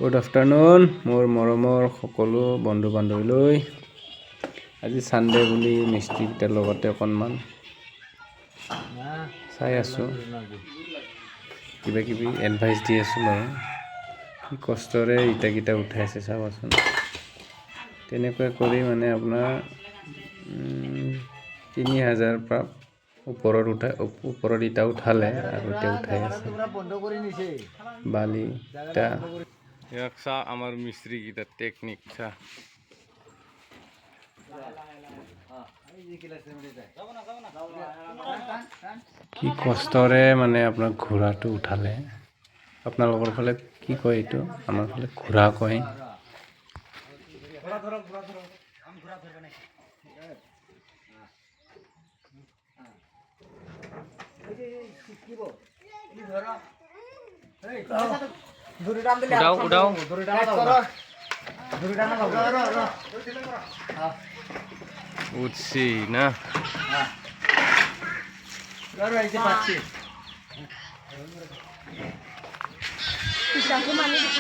Good afternoon মোৰ মৰমৰ সকলো বন্ধু বান্ধৱীলৈ। আজি ছানডে বুলি মিস্ত্ৰীকেইটাৰ লগতে অকণমান চাই আছোঁ, কিবা কিবি এডভাইচ দি আছোঁ বাৰু। কি কষ্টৰে ইটাকেইটা উঠাইছে চাবাচোন। তেনেকৈ কৰি মানে আপোনাৰ ৩,০০০ পৰা ওপৰত ইটা উঠালে আৰু এতিয়া উঠাই আছে বালি ইটা। ইয়াক চা আমাৰ মিস্ত্ৰী কেইটা টেকনিক চা। কি কষ্টৰে মানে আপোনাৰ ঘোঁৰাটো উঠালে। আপোনালোকৰ ফালে কি কয় এইটো? আমাৰ ফালে ঘোঁৰা কয়। উঠাও উঠছি না